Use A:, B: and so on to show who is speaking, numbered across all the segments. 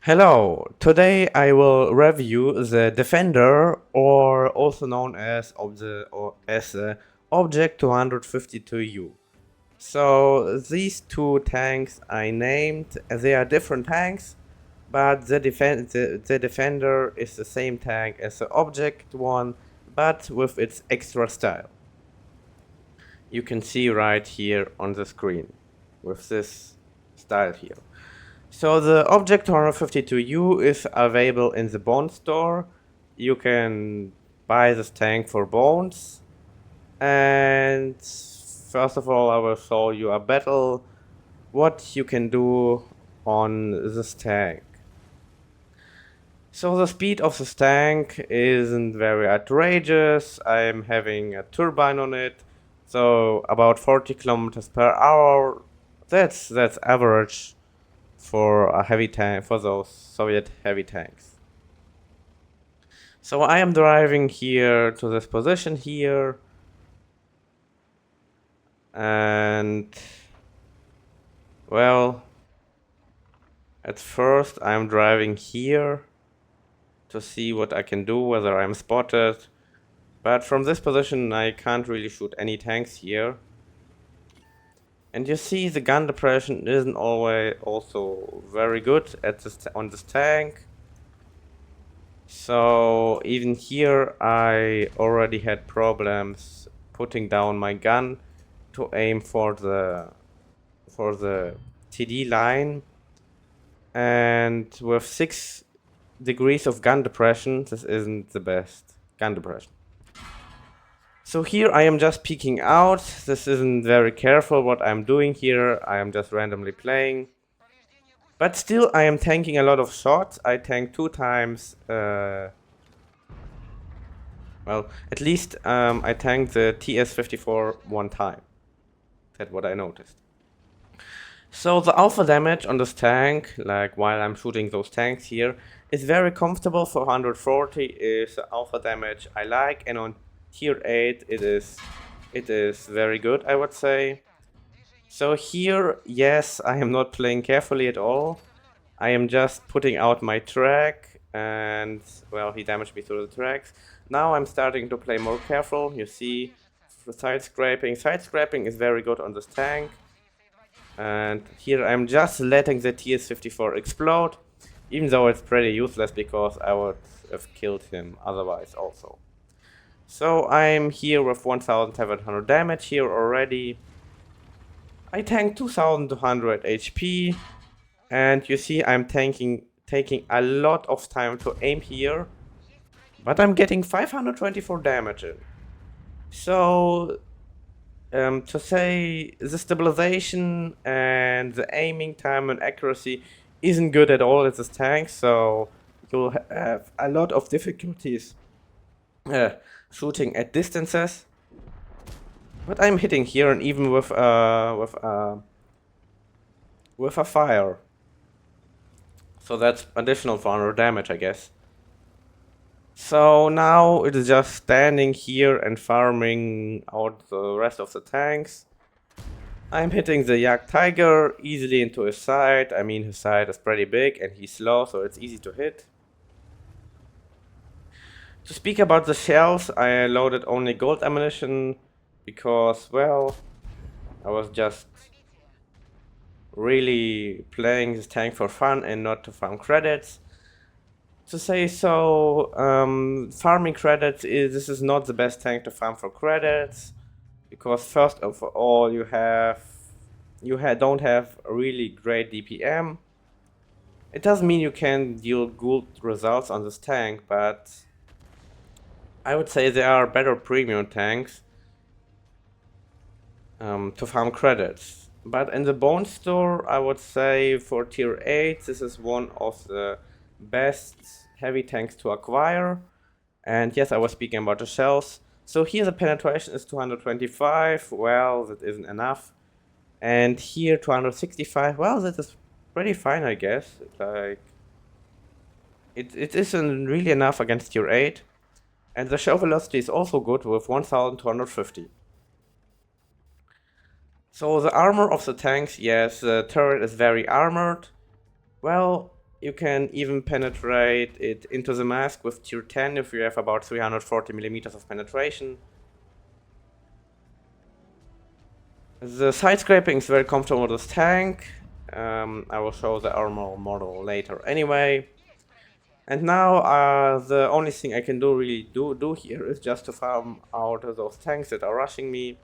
A: Hello, today I will review the Defender, or also known as the Object 252U. So these two tanks I named, they are different tanks, but the Defender is the same tank as the Object one, but with its extra style. You can see right here on the screen with this style here. So the Object 252U is available in the Bone store. You can buy this tank for bones. And first of all, I will show you a battle, what you can do on this tank. So the speed of this tank isn't very outrageous. I'm having a turbine on it, so about 40 kilometers per hour. That's average for a heavy tank, for those Soviet heavy tanks. So I am driving here to this position here, and well, at first I'm driving here to see what I can do, whether I'm spotted, but from this position I can't really shoot any tanks here. And you see the gun depression isn't always also very good at this on this tank. So even here I already had problems putting down my gun to aim for the TD line, and with 6 degrees of gun depression, this isn't the best gun depression. So here I am just peeking out. This isn't very careful what I'm doing here. I am just randomly playing. But still I am tanking a lot of shots. I tanked 2 times. Well, at least I tanked the TS-54 1 time. That's what I noticed. So the alpha damage on this tank, like while I'm shooting those tanks here, is very comfortable. For 140 is the alpha damage I like, and on tier 8 it is very good, I would say. So here, yes, I am not playing carefully at all. I am just putting out my track, and well, he damaged me through the tracks. Now I'm starting to play more careful. You see, side scraping. Side scraping is very good on this tank. And here I'm just letting the TS-54 explode, even though it's pretty useless because I would have killed him otherwise also. So I'm here with 1700 damage here already. I tanked 2200 HP, and you see I'm taking a lot of time to aim here, but I'm getting 524 damage in. So to say the stabilization and the aiming time and accuracy isn't good at all at this tank, so you'll have a lot of difficulties shooting at distances. But I'm hitting here, and even with a fire. So that's additional 400 damage, I guess. So now it is just standing here and farming out the rest of the tanks. I'm hitting the DeTanker easily into his side. I mean, his side is pretty big and he's slow, so it's easy to hit. To speak about the shells, I loaded only gold ammunition because, well, I was just really playing this tank for fun and not to farm credits. To say so, farming credits this is not the best tank to farm for credits, because first of all you don't have a really great DPM. It doesn't mean you can deal good results on this tank, but I would say there are better premium tanks to farm credits. But in the Bone store, I would say for tier 8, this is one of the best heavy tanks to acquire. And yes, I was speaking about the shells. So here the penetration is 225. Well, that isn't enough. And here 265. Well, that is pretty fine, I guess. Like, it isn't really enough against tier 8. And the shell velocity is also good with 1250. So the armor of the tanks, yes, the turret is very armored. Well, You can even penetrate it into the mask with tier 10 if you have about 340 millimeters of penetration. The side scraping is very comfortable with this tank. I will show the armor model later anyway. And now the only thing I can do here is just to farm out those tanks that are rushing me.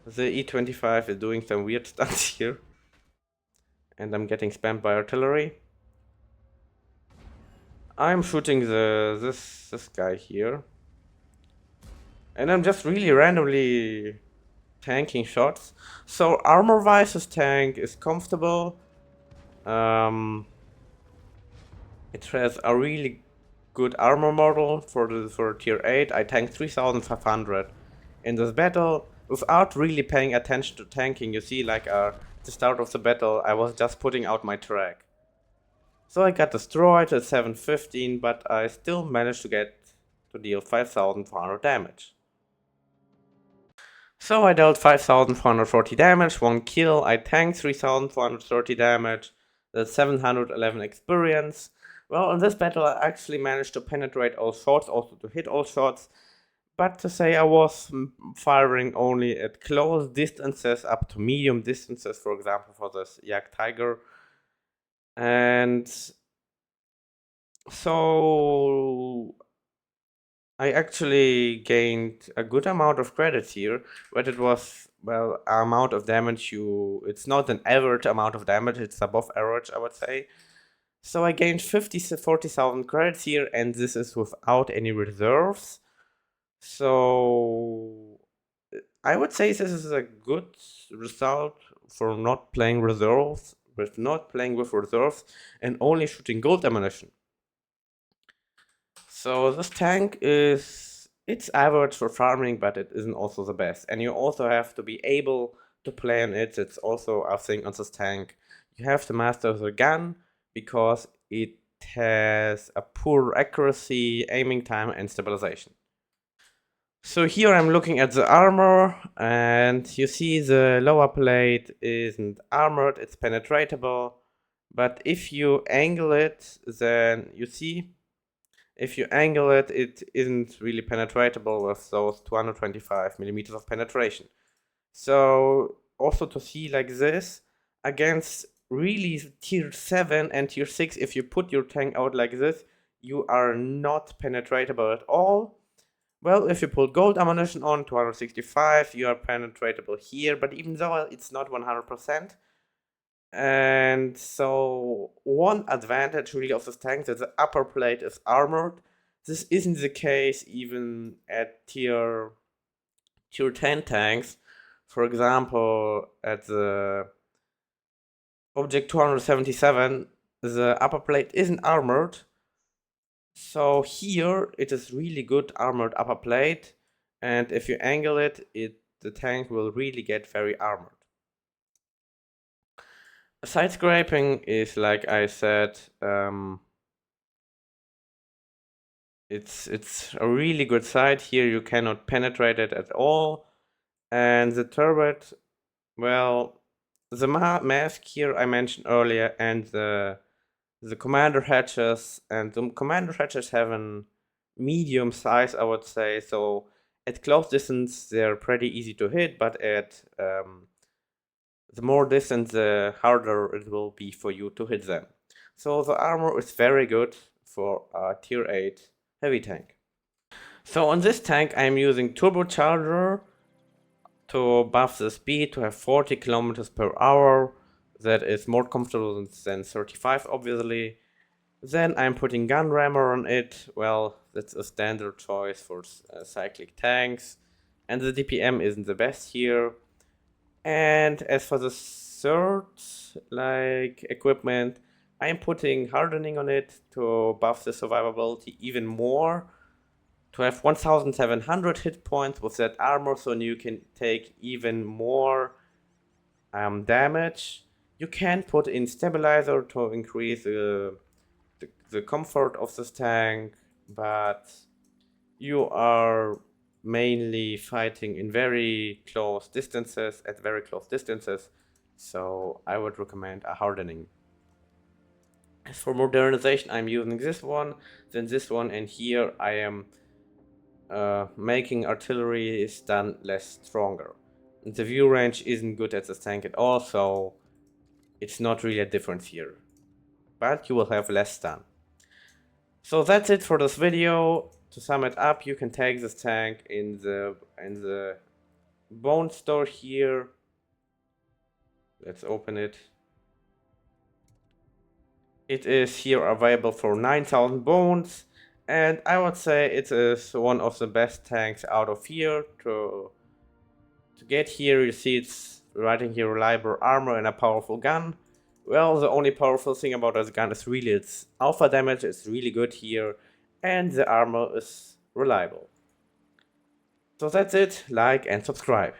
A: The E25 is doing some weird stunts here. And I'm getting spammed by artillery. I'm shooting this guy here. And I'm just really randomly tanking shots. So armor-wise, this tank is comfortable. It has a really good armor model for tier 8. I tanked 3500 in this battle without really paying attention to tanking. You see, like at the start of the battle, I was just putting out my track. So I got destroyed at 715, but I still managed to deal 5400 damage. So I dealt 5440 damage, 1 kill, I tanked 3430 damage, that's 711 experience. Well, in this battle I actually managed to penetrate all shots, also to hit all shots, but to say I was firing only at close distances up to medium distances, for example for this DeTanker. And so I actually gained a good amount of credits here, but it was, well, amount of damage it's not an average amount of damage, it's above average, I would say. So I gained 40,000 credits here, and this is without any reserves. So I would say this is a good result for not playing reserves, with reserves, and only shooting gold ammunition. So this tank it's average for farming, but it isn't also the best. And you also have to be able to play on it. It's also a thing on this tank. You have to master the gun because it has a poor accuracy, aiming time, and stabilization. So here I'm looking at the armor, and you see the lower plate isn't armored, it's penetratable. But if you angle it, then you see if you angle it, it isn't really penetratable with those 225 millimeters of penetration. So also to see like this, against really tier 7 and tier 6, if you put your tank out like this, you are not penetratable at all. Well, if you put gold ammunition on, 265, you are penetratable here, but even though it's not 100%, and so one advantage really of this tank is that the upper plate is armored. This isn't the case even at tier 10 tanks. For example, at the Object 277, the upper plate isn't armored. So here it is really good armored upper plate, and if you angle it, the tank will really get very armored. Side scraping is, like I said, it's a really good side. Here you cannot penetrate it at all, and the turret, well, the mask here I mentioned earlier, and the commander hatches, and the commander hatches have a medium size, I would say. So at close distance they're pretty easy to hit, but at the more distance, the harder it will be for you to hit them. So the armor is very good for a tier 8 heavy tank. So on this tank I'm using turbocharger to buff the speed to have 40 kilometers per hour. That is more comfortable than 35, obviously. Then I'm putting gun rammer on it. Well, that's a standard choice for cyclic tanks. And the DPM isn't the best here. And as for the third equipment, I'm putting hardening on it to buff the survivability even more. To have 1700 hit points with that armor, so you can take even more damage. You can put in stabilizer to increase the comfort of this tank, but you are mainly fighting in very close distances, so I would recommend a hardening. As for modernization, I'm using this one, then this one, and here I am making artillery stun less stronger. And the view range isn't good at this tank at all, so it's not really a difference here. But you will have less stun. So that's it for this video. To sum it up, you can take this tank in the bone store here. Let's open it. It is here available for 9,000 bones, and I would say it is one of the best tanks out of here. To get here, you see it's writing here reliable armor and a powerful gun. Well, the only powerful thing about this gun is really its alpha damage is really good here, and the armor is reliable. So that's it, like and subscribe.